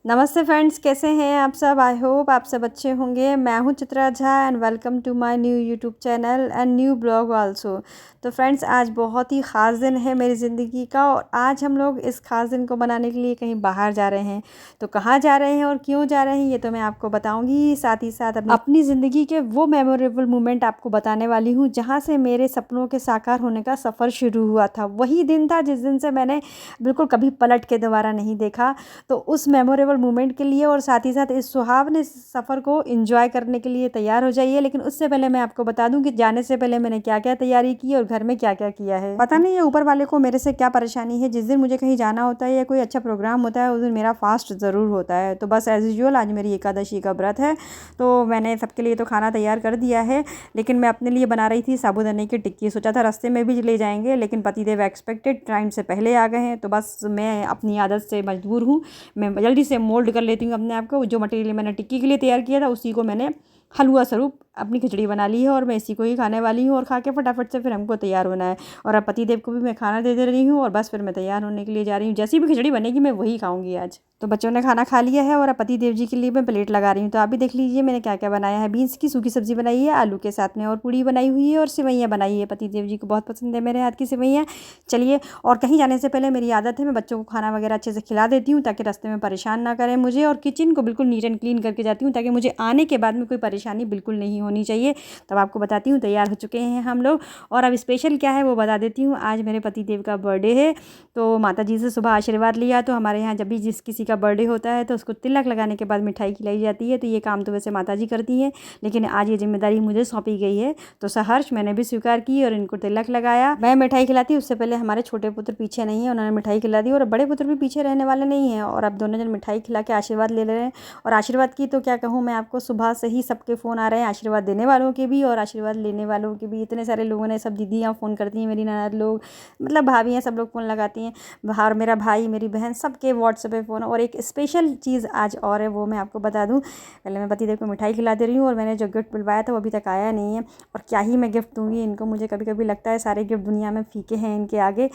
नमस्ते फ्रेंड्स, कैसे हैं आप सब। आई होप आप सब अच्छे होंगे। मैं हूं Chitra Jha and welcome to my new YouTube channel and new blog also. तो फ्रेंड्स, आज बहुत ही ख़ास दिन है मेरी ज़िंदगी का और आज हम लोग इस ख़ास दिन को मनाने के लिए कहीं बाहर जा रहे हैं। तो कहाँ जा रहे हैं और क्यों जा रहे हैं ये तो मैं आपको बताऊंगी। साथ ही साथ अपनी ज़िंदगी के वो मेमोरेबल मोमेंट आपको बताने वाली हूँ जहाँ से मेरे सपनों के साकार होने का सफ़र शुरू हुआ था। वही दिन था जिस दिन से मैंने बिल्कुल कभी पलट के दोबारा नहीं देखा। तो उस मेमोरेबल मोमेंट के लिए और साथ ही साथ इस सुहावने सफ़र को एंजॉय करने के लिए तैयार हो जाइए। लेकिन उससे पहले मैं आपको बता दूं कि जाने से पहले मैंने क्या क्या तैयारी की और घर में क्या क्या किया है। पता नहीं ये ऊपर वाले को मेरे से क्या परेशानी है। जिस दिन मुझे कहीं जाना होता है या कोई अच्छा प्रोग्राम होता है उस दिन मेरा फास्ट ज़रूर होता है। तो बस एज़ यूजुअल आज मेरी एकादशी का व्रत है तो मैंने सबके लिए तो खाना तैयार कर दिया है। लेकिन मैं अपने लिए बना रही थी साबूदाने की टिक्की। सोचा था रास्ते में भी ले जाएंगे लेकिन पतिदेव एक्सपेक्टेड टाइम से पहले आ गए हैं। तो बस मैं अपनी आदत से मजबूर हूँ। मैं जल्दी से मोल्ड कर लेती हूँ अपने आप को। जो मटेरियल मैंने टिक्की के लिए तैयार किया था उसी को मैंने हलवा स्वरूप अपनी खिचड़ी बना ली है और मैं इसी को ही खाने वाली हूँ और खा के फटाफट से फिर हमको तैयार होना है। और अब पतिदेव को भी मैं खाना दे रही हूँ और बस फिर मैं तैयार होने के लिए जा रही हूँ। जैसी भी खिचड़ी बनेगी मैं वही खाऊंगी आज। तो बच्चों ने खाना खा लिया है और अब पतिदेव जी के लिए मैं प्लेट लगा रही हूँ। तो आप भी देख लीजिए मैंने क्या क्या बनाया है। बीन्स की सूखी सब्जी बनाई है आलू के साथ में और पूड़ी बनाई हुई है और सेवैयाँ बनाई है। पतिदेव जी को बहुत पसंद है मेरे हाथ की सेवैयाँ। चलिए, और कहीं जाने से पहले मेरी आदत है मैं बच्चों को खाना वगैरह अच्छे से खिला देती हूँ ताकि रास्ते में परेशान ना करें मुझे। और किचन को बिल्कुल नीट एंड क्लीन करके जाती हूँ ताकि मुझे आने के बाद में कोई परेशानी बिल्कुल नहीं होनी चाहिए। तब आपको बताती हूँ तैयार हो चुके हैं हम लोग। और अब स्पेशल क्या है वो बता देती हूँ। आज मेरे पतिदेव का बर्थडे है तो माता जी से सुबह आशीर्वाद लिया। तो हमारे यहाँ जब भी जिस किसी का बर्थडे होता है तो उसको तिलक लगाने के बाद मिठाई खिलाई जाती है। तो ये काम तो वैसे माता जी करती हैं लेकिन आज ये जिम्मेदारी मुझे सौंपी गई है। तो सहर्ष मैंने भी स्वीकार की और इनको तिलक लगाया। मैं मिठाई खिलाती उससे पहले हमारे छोटे पुत्र पीछे नहीं है, उन्होंने मिठाई खिला दी और बड़े पुत्र भी पीछे रहने वाले नहीं हैं। और अब दोनों जन मिठाई खिला के आशीर्वाद ले रहे हैं। और आशीर्वाद की तो क्या कहूँ मैं आपको, सुबह से ही सबके फ़ोन आ रहे हैं, आशीर्वाद देने वालों के भी और आशीर्वाद लेने वालों के भी। इतने सारे लोगों ने, सब दीदियाँ फ़ोन करती हैं, मेरी ननद लोग, मतलब भाभियाँ, सब लोग फ़ोन लगाती हैं। और मेरा भाई, मेरी बहन, सबके व्हाट्सएप पे फ़ोन। और एक स्पेशल चीज़ आज और है वो मैं आपको बता दूँ। पहले मैं पतिदेव को मिठाई खिला दे रही हूँ और मैंने जो गिफ्ट बुलवाया था वो अभी तक आया नहीं है। और क्या ही मैं गिफ्ट दूँगी इनको। मुझे कभी कभी लगता है सारे गिफ्ट दुनिया में फीके हैं इनके आगे,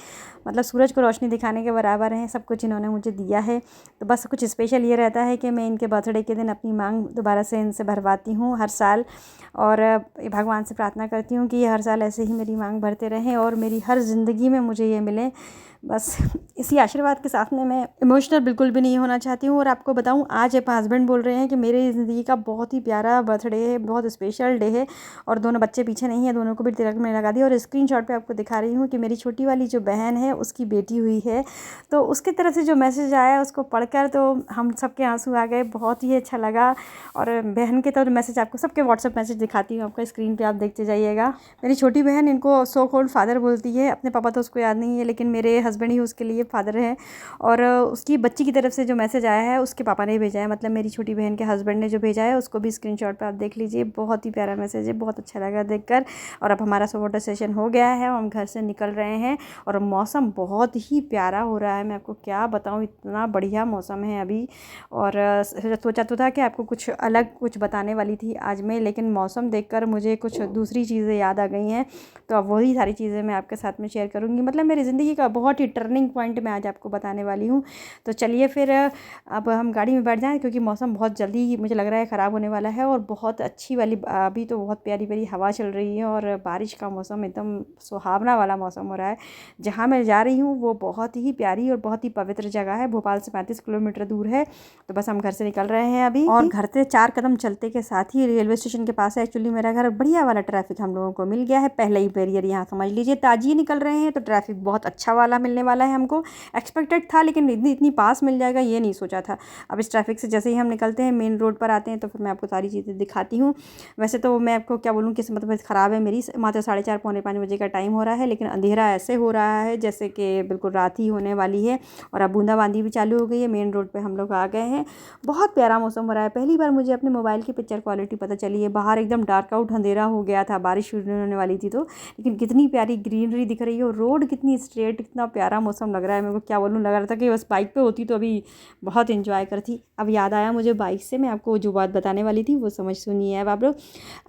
मतलब सूरज को रोशनी दिखाने के बराबर हैं सब कुछ इन्होंने मुझे दिया है। तो बस कुछ स्पेशल ये रहता है कि मैं इनके बर्थडे के दिन अपनी मांग दोबारा से इनसे भरवाती हूँ हर साल। और भगवान से प्रार्थना करती हूँ कि ये हर साल ऐसे ही मेरी मांग भरते रहें और मेरी हर ज़िंदगी में मुझे ये मिले। बस इसी आशीर्वाद के साथ में मैं इमोशनल बिल्कुल भी नहीं होना चाहती हूँ। और आपको बताऊँ, आज हस्बैंड बोल रहे हैं कि मेरी ज़िंदगी का बहुत ही प्यारा बर्थडे है, बहुत स्पेशल डे है। और दोनों बच्चे पीछे नहीं है, दोनों को भी तिलक में लगा दिया। और स्क्रीनशॉट पे आपको दिखा रही हूँ कि मेरी छोटी वाली जो बहन है उसकी बेटी हुई है। तो उसकी तरफ से जो मैसेज आया उसको पढ़कर तो हम सबके आंसू आ गए, बहुत ही अच्छा लगा। और बहन के तो मैसेज आपको सबके व्हाट्सएप मैसेज दिखाती हूँ, आपका स्क्रीन पे आप देखते जाइएगा। मेरी छोटी बहन इनको सो कॉल्ड फादर बोलती है। अपने पापा तो उसको याद नहीं है लेकिन मेरे हस्बैंड ही उसके लिए फादर है। और उसकी बच्ची की तरफ से जो मैसेज आया है उसके पापा ने भेजा है, मतलब मेरी छोटी बहन के हस्बैंड ने जो भेजा है उसको भी स्क्रीनशॉट पे आप देख लीजिए। बहुत ही प्यारा मैसेज है, बहुत अच्छा लगा देखकर। और अब हमारा फोटो सेशन हो गया है, हम घर से निकल रहे हैं और मौसम बहुत ही प्यारा हो रहा है। मैं आपको क्या बताऊँ, इतना बढ़िया मौसम है अभी। और सोचा तो था कि आपको कुछ अलग कुछ बताने वाली थी आज मैं, लेकिन मौसम देखकर मुझे कुछ दूसरी चीज़ें याद आ गई हैं। तो अब वही सारी चीज़ें मैं आपके साथ में शेयर करूँगी। मतलब मेरी ज़िंदगी का बहुत ही टर्निंग पॉइंट मैं आज आपको बताने वाली हूँ। तो चलिए फिर अब हम गाड़ी में बैठ जाएँ क्योंकि मौसम बहुत जल्दी ही मुझे लग रहा है ख़राब होने वाला है। और बहुत अच्छी वाली अभी तो बहुत प्यारी प्यारी हवा चल रही है और बारिश का मौसम, एकदम सुहावना वाला मौसम हो रहा है। जहाँ मैं जा रही हूँ वो बहुत ही प्यारी और बहुत ही पवित्र जगह है, भोपाल से 35 किलोमीटर दूर है। तो बस हम घर से निकल रहे हैं अभी। और घर से 4 कदम चलते के साथ ही रेलवे स्टेशन के पास है एक्चुअली मेरा घर। बढ़िया वाला ट्रैफिक हम लोगों को मिल गया है, पहले ही बैरियर यहाँ समझ लीजिए ताजी निकल रहे हैं तो ट्रैफिक बहुत अच्छा वाला मिलने वाला है हमको। एक्सपेक्टेड था लेकिन इतनी पास मिल जाएगा ये नहीं सोचा था। अब इस ट्रैफिक से जैसे ही हम निकलते हैं मेन रोड पर आते हैं तो फिर मैं आपको सारी चीज़ें दिखाती हूँ। वैसे तो मैं आपको क्या बोलूँ, किस्मत बस ख़राब है मेरी। मात्र 4:30 पौने 5 बजे का टाइम हो रहा है लेकिन अंधेरा ऐसे हो रहा है जैसे कि बिल्कुल रात ही होने वाली है। और अब बूंदाबांदी भी चालू हो गई है, मेन रोड पर हम लोग आ गए हैं। बहुत प्यारा मौसम हो रहा है। पहली बार मुझे अपने मोबाइल की पिक्चर क्वालिटी पता चली है। बाहर एकदम डार्क आउट अंधेरा हो गया था, बारिश शुरू होने वाली थी तो, लेकिन कितनी प्यारी ग्रीनरी दिख रही है और रोड कितनी स्ट्रेट, कितना प्यारा मौसम लग रहा है मेरे को, क्या बोलूँ, लग रहा था कि बस बाइक पे होती तो अभी बहुत एंजॉय करती। अब याद आया मुझे बाइक से, मैं आपको जो बात बताने वाली थी वो समझ सुनिए अब आप लोग।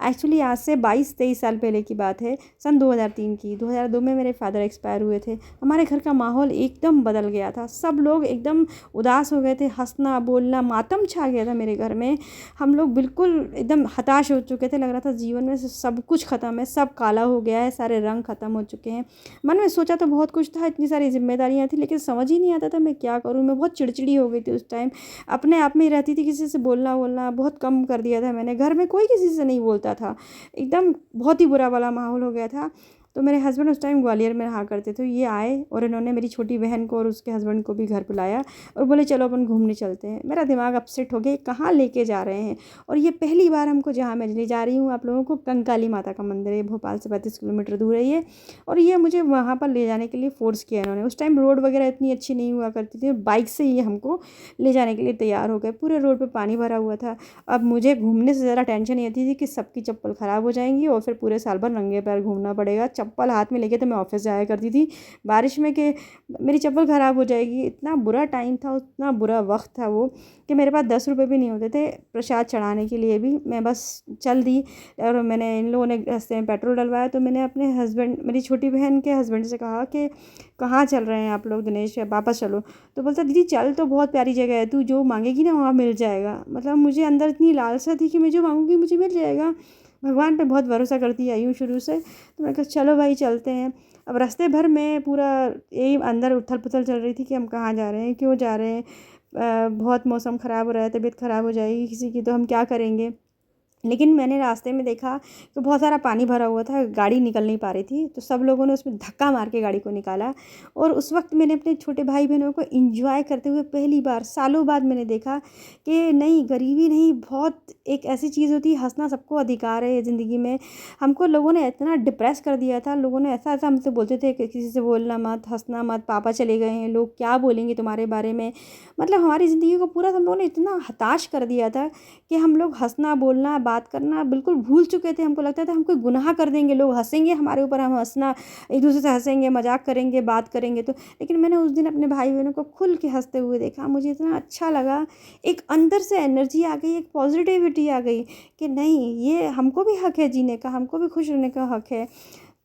एक्चुअली आज से 22-23 साल पहले की बात है, सन 2003 की। 2002 में मेरे फादर एक्सपायर हुए थे। हमारे घर का माहौल एकदम बदल गया था, सब लोग एकदम उदास हो गए थे, हंसना बोलना मातम छा गया था मेरे घर में। हम लोग बिल्कुल एकदम हताश हो चुके थे, लग रहा था जीवन में से सब कुछ ख़त्म है, सब काला हो गया है, सारे रंग ख़त्म हो चुके हैं। मन में सोचा तो बहुत कुछ था, इतनी सारी जिम्मेदारियाँ थी, लेकिन समझ ही नहीं आता था मैं क्या करूँ। मैं बहुत चिड़चिड़ी हो गई थी उस टाइम, अपने आप में ही रहती थी, किसी से बोलना बोलना बहुत कम कर दिया था मैंने। घर में कोई किसी से नहीं बोलता था, एकदम बहुत ही बुरा वाला माहौल हो गया था। तो मेरे हस्बैंड उस टाइम ग्वालियर में रहा करते थे, ये आए और इन्होंने मेरी छोटी बहन को और उसके हस्बैंड को भी घर बुलाया और बोले चलो अपन घूमने चलते हैं। मेरा दिमाग अपसेट हो गया, कहाँ लेके जा रहे हैं। और ये पहली बार हमको, जहाँ मैं ले जा रही हूँ आप लोगों को, कंकाली माता का मंदिर है, भोपाल से 35 किलोमीटर दूर है ये। और ये मुझे वहाँ पर ले जाने के लिए फ़ोर्स किया इन्होंने। उस टाइम रोड वगैरह इतनी अच्छी नहीं हुआ करती थी, बाइक से ये हमको ले जाने के लिए तैयार हो गए। पूरे रोड पर पानी भरा हुआ था। अब मुझे घूमने से ज़्यादा टेंशन ये थी कि सबकी चप्पल ख़राब हो जाएंगी और फिर पूरे साल भर नंगे पैर घूमना पड़ेगा। चप्पल हाथ में लेके तो मैं ऑफिस जाया करती थी बारिश में, कि मेरी चप्पल ख़राब हो जाएगी। इतना बुरा टाइम था, इतना बुरा वक्त था वो, कि मेरे पास 10 रुपये भी नहीं होते थे प्रसाद चढ़ाने के लिए भी। मैं बस चल दी और मैंने, इन लोगों ने रास्ते में पेट्रोल डलवाया, तो मैंने अपने हस्बैंड, मेरी छोटी बहन के हस्बैंड से कहा कि कहाँ चल रहे हैं आप लोग दिनेश, वापस चलो। तो बोलता दीदी चल, तो बहुत प्यारी जगह है, तू जो मांगेगी ना वहाँ मिल जाएगा। मतलब मुझे अंदर इतनी लालसा थी कि मैं जो मांगूंगी मुझे मिल जाएगा। भगवान पे बहुत भरोसा करती आई हूँ शुरू से। तो मैं कहा चलो भाई चलते हैं। अब रास्ते भर में पूरा यही अंदर उथल पुथल चल रही थी कि हम कहाँ जा रहे हैं, क्यों जा रहे हैं, बहुत मौसम ख़राब हो रहा है, तबीयत ख़राब हो जाएगी किसी की तो हम क्या करेंगे। लेकिन मैंने रास्ते में देखा कि बहुत सारा पानी भरा हुआ था, गाड़ी निकल नहीं पा रही थी, तो सब लोगों ने उसमें धक्का मार के गाड़ी को निकाला। और उस वक्त मैंने अपने छोटे भाई बहनों को एंजॉय करते हुए पहली बार सालों बाद मैंने देखा कि नहीं, गरीबी नहीं, बहुत एक ऐसी चीज़ होती है, हंसना सबको अधिकार है ज़िंदगी में। हमको लोगों ने इतना डिप्रेस कर दिया था, लोगों ने ऐसा ऐसा हमसे बोलते थे कि किसी से बोलना मत, हंसना मत, पापा चले गए हैं, लोग क्या बोलेंगे तुम्हारे बारे में। मतलब हमारी ज़िंदगी को पूरा हम लोगों ने इतना हताश कर दिया था कि हम लोग हंसना बोलना बात करना बिल्कुल भूल चुके थे। हमको लगता था हम कोई गुनाह कर देंगे, लोग हंसेंगे हमारे ऊपर, हम हंसना, एक दूसरे से हंसेंगे, मजाक करेंगे, बात करेंगे। तो लेकिन मैंने उस दिन अपने भाई बहनों को खुल के हंसते हुए देखा, मुझे इतना अच्छा लगा। एक अंदर से एनर्जी आ गई, एक पॉजिटिविटी आ गई कि नहीं, ये हमको भी हक है जीने का, हमको भी खुश रहने का हक है।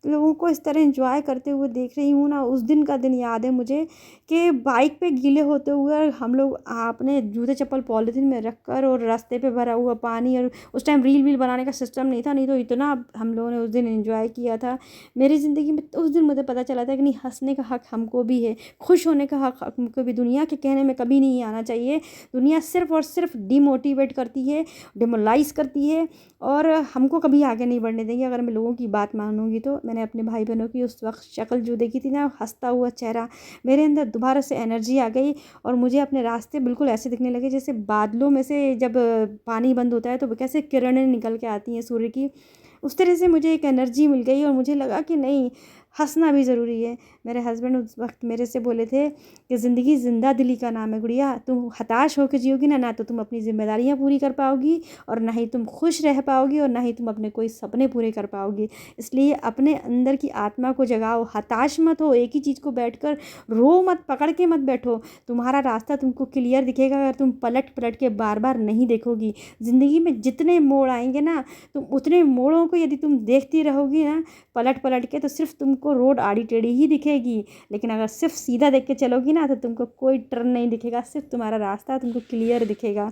लोगों को इस तरह एंजॉय करते हुए देख रही हूँ ना, उस दिन का दिन याद है मुझे कि बाइक पे गीले होते हुए और हम लोग अपने जूते चप्पल पॉलीथीन में रखकर, और रास्ते पे भरा हुआ पानी, और उस टाइम रील वील बनाने का सिस्टम नहीं था, नहीं तो इतना हम लोगों ने उस दिन एंजॉय किया था मेरी ज़िंदगी में। तो उस दिन मुझे पता चला था कि नहीं, हंसने का हक हमको भी है, खुश होने का हक हमको भी। दुनिया के कहने में कभी नहीं आना चाहिए। दुनिया सिर्फ और सिर्फ डिमोटिवेट करती है, डिमोलाइज करती है, और हमको कभी आगे नहीं बढ़ने देंगे अगर मैं लोगों की बात मानूंगी तो। मैंने अपने भाई बहनों की उस वक्त शक्ल जो देखी थी ना, हंसता हुआ चेहरा, मेरे अंदर दोबारा से एनर्जी आ गई। और मुझे अपने रास्ते बिल्कुल ऐसे दिखने लगे जैसे बादलों में से जब पानी बंद होता है तो कैसे किरणें निकल के आती हैं सूर्य की, उस तरह से मुझे एक एनर्जी मिल गई। और मुझे लगा कि नहीं, हंसना भी ज़रूरी है। मेरे हस्बैंड उस वक्त मेरे से बोले थे कि ज़िंदगी जिंदा दिली का नाम है गुड़िया, तुम हताश होकर जियोगी ना, ना तो तुम अपनी जिम्मेदारियां पूरी कर पाओगी, और ना ही तुम खुश रह पाओगी, और ना ही तुम अपने कोई सपने पूरे कर पाओगी। इसलिए अपने अंदर की आत्मा को जगाओ, हताश मत हो, एक ही चीज़ को बैठकर रो मत, पकड़ के मत बैठो। तुम्हारा रास्ता तुमको क्लियर दिखेगा अगर तुम पलट पलट के बार बार नहीं देखोगी। ज़िंदगी में जितने मोड़ आएंगे ना, तुम उतने मोड़ों को यदि तुम देखती रहोगी ना पलट पलट के, तो सिर्फ तुमको रोड आड़ी टेढ़ी ही दिखेगी। लेकिन अगर सिर्फ सीधा देख के चलोगी ना तो तुमको कोई टर्न नहीं दिखेगा, सिर्फ तुम्हारा रास्ता तुमको क्लियर दिखेगा।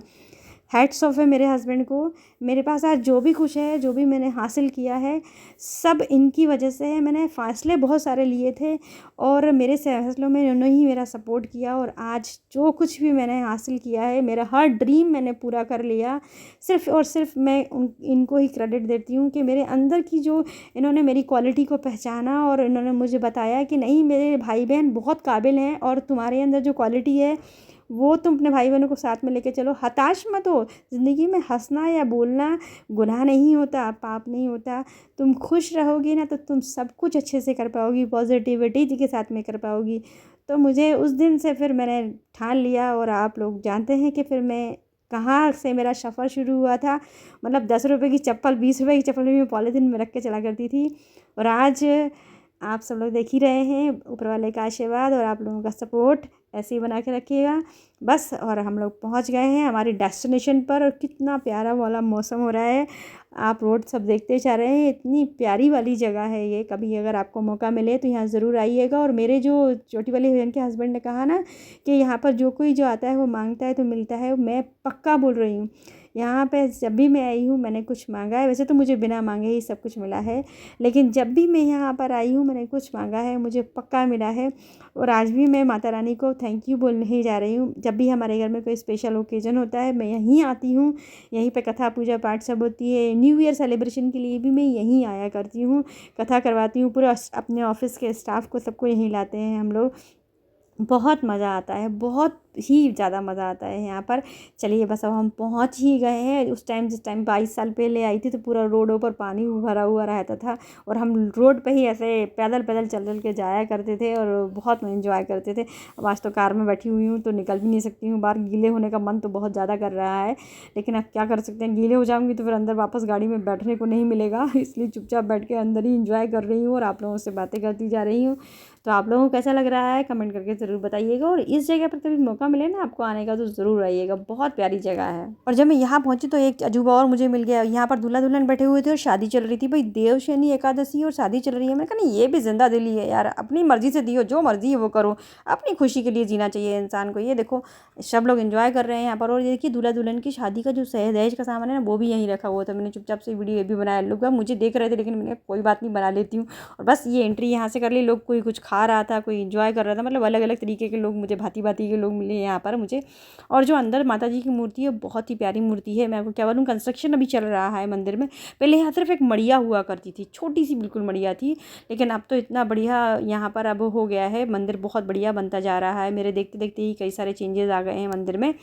हैट्स ऑफ है मेरे हस्बैंड को। मेरे पास आज जो भी कुछ है, जो भी मैंने हासिल किया है, सब इनकी वजह से है। मैंने फ़ैसले बहुत सारे लिए थे और मेरे फैसलों में इन्होंने ही मेरा सपोर्ट किया, और आज जो कुछ भी मैंने हासिल किया है, मेरा हर ड्रीम मैंने पूरा कर लिया। सिर्फ़ और सिर्फ मैं इनको ही क्रेडिट देती हूँ कि मेरे अंदर की जो, इन्होंने मेरी क्वालिटी को पहचाना और इन्होंने मुझे बताया कि नहीं, मेरे भाई बहन बहुत काबिल हैं, और तुम्हारे अंदर जो क्वालिटी है वो तुम अपने भाई बहनों को साथ में लेके चलो। हताश मत हो, ज़िंदगी में हंसना या बोलना गुनाह नहीं होता, पाप नहीं होता। तुम खुश रहोगी ना तो तुम सब कुछ अच्छे से कर पाओगी, पॉजिटिविटी के साथ में कर पाओगी। तो मुझे उस दिन से फिर मैंने ठान लिया, और आप लोग जानते हैं कि फिर मैं कहाँ से मेरा सफ़र शुरू हुआ था। मतलब 10 रुपये की चप्पल, 20 रुपये की चप्पल भी मैं पॉलीथीन में रख के चला करती थी, और आज आप सब लोग देख ही रहे हैं, ऊपर वाले का आशीर्वाद और आप लोगों का सपोर्ट ऐसे ही बना के रखिएगा बस। और हम लोग पहुंच गए हैं हमारी डेस्टिनेशन पर और कितना प्यारा वाला मौसम हो रहा है। आप रोड सब देखते जा रहे हैं, इतनी प्यारी वाली जगह है ये। कभी अगर आपको मौका मिले तो यहाँ ज़रूर आइएगा। और मेरे जो छोटी वाली बहन के हस्बैंड ने कहा ना कि यहाँ पर जो कोई जो आता है वो मांगता है तो मिलता है, मैं पक्का बोल रही हूँ। यहाँ पे जब भी मैं आई हूँ मैंने कुछ मांगा है, वैसे तो मुझे बिना मांगे ही सब कुछ मिला है, लेकिन जब भी मैं यहाँ पर आई हूँ मैंने कुछ मांगा है मुझे पक्का मिला है। और आज भी मैं माता रानी को थैंक यू बोलने ही जा रही हूँ। जब भी हमारे घर में कोई स्पेशल ओकेज़न होता है मैं यहीं आती हूँ, यहीं पे कथा पूजा पाठ सब होती है। न्यू ईयर सेलिब्रेशन के लिए भी मैं यहीं आया करती हूँ, कथा करवाती हूँ। पूरा अपने ऑफिस के स्टाफ को सबको यहीं लाते हैं हम लोग। बहुत मज़ा आता है, बहुत ही ज़्यादा मज़ा आता है यहाँ पर। चलिए बस अब हम पहुँच ही गए हैं। उस टाइम जिस टाइम 22 साल पहले आई थी तो पूरा रोडों पर पानी भरा हुआ रहता था और हम रोड पे ही ऐसे पैदल पैदल चल चल के जाया करते थे और बहुत एंजॉय करते थे। अब आज तो कार में बैठी हुई हूँ तो निकल भी नहीं सकती हूँ बाहर, गीले होने का मन तो बहुत ज़्यादा कर रहा है, लेकिन अब क्या कर सकते हैं, गीले हो जाऊँगी तो फिर अंदर वापस गाड़ी में बैठने को नहीं मिलेगा, इसलिए चुपचाप बैठ के अंदर ही इंजॉय कर रही हूँ और आप लोगों से बातें करती जा रही हूँ। तो आप लोगों को कैसा लग रहा है कमेंट करके ज़रूर बताइएगा। और इस जगह पर कभी मौका मिले ना आपको आने का तो ज़रूर आइएगा, बहुत प्यारी जगह है। और जब मैं यहाँ पहुँची तो एक अजूबा और मुझे मिल गया। यहाँ पर दूल्हा दुल्हन बैठे हुए थे और शादी चल रही थी। भाई देवशयनी एकादशी और शादी चल रही है। मैंने कहा नहीं ये भी जिंदा दिली है यार, अपनी मर्जी से दियो, जो मर्जी है वो करो, अपनी खुशी के लिए जीना चाहिए इंसान को। ये देखो सब लोग एंजॉय कर रहे हैं यहाँ पर। और ये देखिए दूल्हा दुल्हन की शादी का जो दहेज का सामान है ना वो भी यहीं रखा हुआ था। मैंने चुपचाप से वीडियो भी बनाया, लोग मुझे देख रहे थे लेकिन मैंने कोई बात नहीं बना लेती हूँ। और बस ये एंट्री यहाँ से कर ली। लोग कोई कुछ खा रहा था, कोई एंजॉय कर रहा था, मतलब अलग अलग तरीके के लोग, मुझे भांति भांति के लोग मिले यहाँ पर मुझे। और जो अंदर माता जी की मूर्ति है बहुत ही प्यारी मूर्ति है। मैं आपको क्या बोलूँ, कंस्ट्रक्शन अभी चल रहा है मंदिर में। पहले यहाँ सिर्फ एक मड़िया हुआ करती थी, छोटी सी बिल्कुल मड़िया थी, लेकिन अब तो इतना बढ़िया यहाँ पर अब हो गया है, मंदिर बहुत बढ़िया बनता जा रहा है। मेरे देखते देखते ही कई सारे चेंजेस आ गए हैं मंदिर में।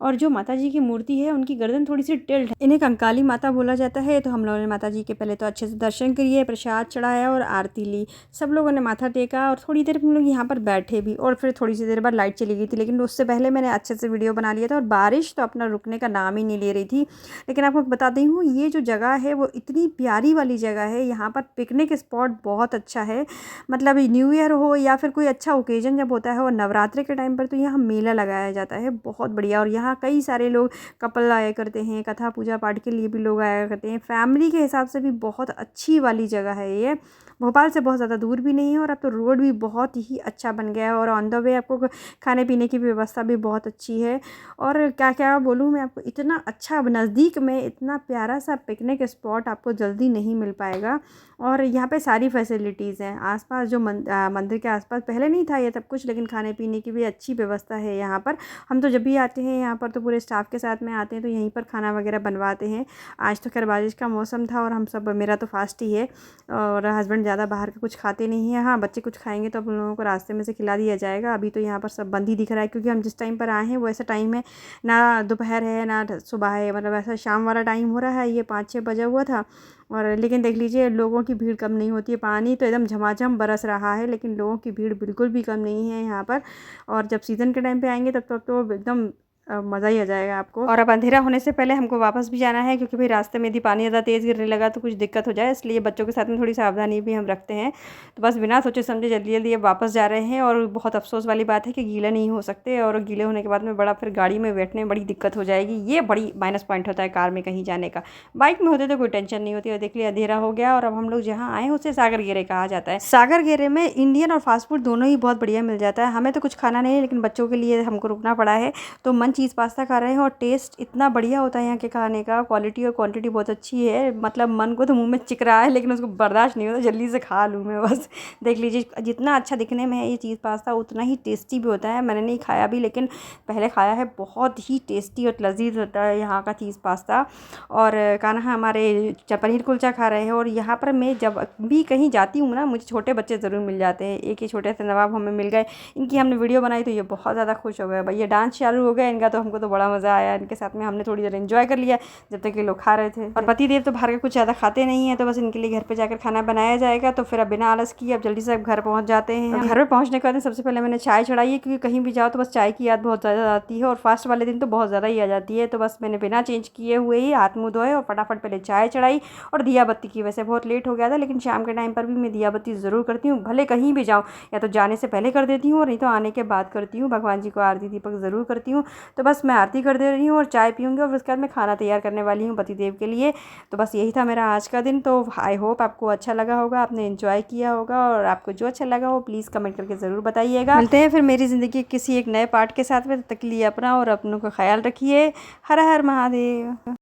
और जो माता जी की मूर्ति है उनकी गर्दन थोड़ी सी टिल्ट है, इन्हें कंकाली माता बोला जाता है। तो हम लोगों ने माता जी के पहले तो अच्छे से दर्शन किए, प्रसाद चढ़ाया और आरती ली, सब लोगों ने माथा टेका और थोड़ी देर हम लोग यहाँ पर बैठे भी। और फिर थोड़ी सी देर बाद लाइट चली गई थी, लेकिन उससे पहले मैंने अच्छे से वीडियो बना लिया था। और बारिश तो अपना रुकने का नाम ही नहीं ले रही थी। लेकिन आपको बता दी हूँ ये जो जगह है वो इतनी प्यारी वाली जगह है। यहाँ पर पिकनिक स्पॉट बहुत अच्छा है, मतलब न्यू ईयर हो या फिर कोई अच्छा ओकेजन जब होता है और नवरात्रि के टाइम पर तो यहाँ मेला लगाया जाता है, बहुत बढ़िया। और यहाँ कई सारे लोग कपल आया करते हैं, कथा पूजा पाठ के लिए भी लोग आया करते हैं, फैमिली के हिसाब से भी बहुत अच्छी वाली जगह है ये। भोपाल से बहुत ज़्यादा दूर भी नहीं है और अब तो रोड भी बहुत ही अच्छा बन गया है और ऑन द वे आपको खाने पीने की व्यवस्था भी बहुत अच्छी है। और क्या क्या बोलूँ मैं आपको, इतना अच्छा नज़दीक में इतना प्यारा सा पिकनिक स्पॉट आपको जल्दी नहीं मिल पाएगा। और यहाँ पे सारी फैसिलिटीज़ हैं आसपास, जो मंदिर के आसपास पहले नहीं था ये सब कुछ, लेकिन खाने पीने की भी अच्छी व्यवस्था है यहाँ पर। हम तो जब भी आते हैं यहाँ पर तो पूरे स्टाफ के साथ में आते हैं तो यहीं पर खाना वगैरह बनवाते हैं। आज तो खैर बारिश का मौसम था और हम सब, मेरा तो फास्ट ही है और हस्बैंड ज़्यादा बाहर का कुछ खाते नहीं हैं। हाँ बच्चे कुछ खाएंगे तो अब उन लोगों को रास्ते में से खिला दिया जाएगा। अभी तो यहाँ पर सब बंद ही दिख रहा है, क्योंकि हम जिस टाइम पर आए हैं वो ऐसा टाइम है ना दोपहर है ना सुबह है, मतलब ऐसा शाम वाला टाइम हो रहा है। ये 5-6 बजा हुआ था और लेकिन देख लीजिए लोगों की भीड़ कम नहीं होती है। पानी तो एकदम झमाझम बरस रहा है लेकिन लोगों की भीड़ बिल्कुल भी कम नहीं है यहाँ पर। और जब सीज़न के टाइम पे आएंगे तब तो एकदम मज़ा ही आ जाएगा आपको। और अब अंधेरा होने से पहले हमको वापस भी जाना है, क्योंकि भाई रास्ते में यदि पानी ज़्यादा तेज़ गिरने लगा तो कुछ दिक्कत हो जाए, इसलिए बच्चों के साथ में थोड़ी सावधानी भी हम रखते हैं। तो बस बिना सोचे समझे जल्दी जल्दी अब वापस जा रहे हैं। और बहुत अफसोस वाली बात है कि गीला नहीं हो सकते, और गीले होने के बाद में बड़ा फिर गाड़ी में बैठने में बड़ी दिक्कत हो जाएगी। ये बड़ी माइनस पॉइंट होता है कार में कहीं जाने का। बाइक में होते तो कोई टेंशन नहीं होती। और देख लिया अंधेरा हो गया और अब हम लोग जहाँ आए उसे सागर घेरे कहा जाता है। सागर घेरे में इंडियन और फास्ट फूड दोनों ही बहुत बढ़िया मिल जाता है। हमें तो कुछ खाना नहीं है लेकिन बच्चों के लिए हमको रुकना पड़ा है, तो मन चीज़ पास्ता खा रहे हैं। और टेस्ट इतना बढ़िया होता है यहाँ के खाने का, क्वालिटी और क्वांटिटी बहुत अच्छी है। मतलब मन को तो मुंह में चिक रहा है लेकिन उसको बर्दाश्त नहीं होता, जल्दी से खा लूँ मैं बस। देख लीजिए जितना अच्छा दिखने में है ये चीज़ पास्ता उतना ही टेस्टी भी होता है। मैंने नहीं खाया भी लेकिन पहले खाया है, बहुत ही टेस्टी और लजीज होता है यहाँ का चीज़ पास्ता। और खाना हमारे पनीर कुलचा खा रहे हैं। और यहाँ पर मैं जब भी कहीं जाती हूँ ना मुझे छोटे बच्चे ज़रूर मिल जाते हैं। एक ही छोटे से नवाब हमें मिल गए, इनकी हमने वीडियो बनाई तो ये बहुत ज़्यादा खुश हो गए। भैया डांस चालू हो गया इनका, जाएगा। तो हमको तो बड़ा मज़ा आया इनके साथ में, हमने थोड़ी देर एंजॉय कर लिया जब तक ये लोग खा रहे थे। और पति देव तो बाहर का कुछ ज़्यादा खाते नहीं है, तो बस इनके लिए घर पर जाकर खाना बनाया जाएगा। तो फिर अब बिना आलस किए अब जल्दी से अब घर पहुँच जाते हैं। घर पर पहुँचने के बाद सबसे पहले मैंने चाय चढ़ाई है, क्योंकि कहीं भी जाओ तो बस चाय की याद बहुत ज़्यादा आती है, और फास्ट वाले दिन तो बहुत ज़्यादा ही आ जाती है। तो बस मैंने बिना चेंज किए हुए ही हाथ मुँह धोए और फटाफट पहले चाय चढ़ाई और दिया बत्ती की। वैसे बहुत लेट हो गया था, लेकिन शाम के टाइम पर भी मैं दिया बत्ती ज़रूर करती हूँ, भले कहीं भी जाऊँ, या तो जाने से पहले कर देती हूँ और नहीं तो आने के बाद करती हूँ। भगवान जी को आरती दीपक ज़रूर करती हूँ। तो बस मैं आरती कर दे रही हूँ और चाय पीऊँगी, और उसके बाद मैं खाना तैयार करने वाली हूँ पतिदेव के लिए। तो बस यही था मेरा आज का दिन। तो आई होप आपको अच्छा लगा होगा, आपने एंजॉय किया होगा, और आपको जो अच्छा लगा हो प्लीज़ कमेंट करके ज़रूर बताइएगा। मिलते हैं फिर मेरी ज़िंदगी के किसी एक नए पार्ट के साथ में। तब तक के लिए अपना और अपनों का ख्याल रखिए। हर हर महादेव।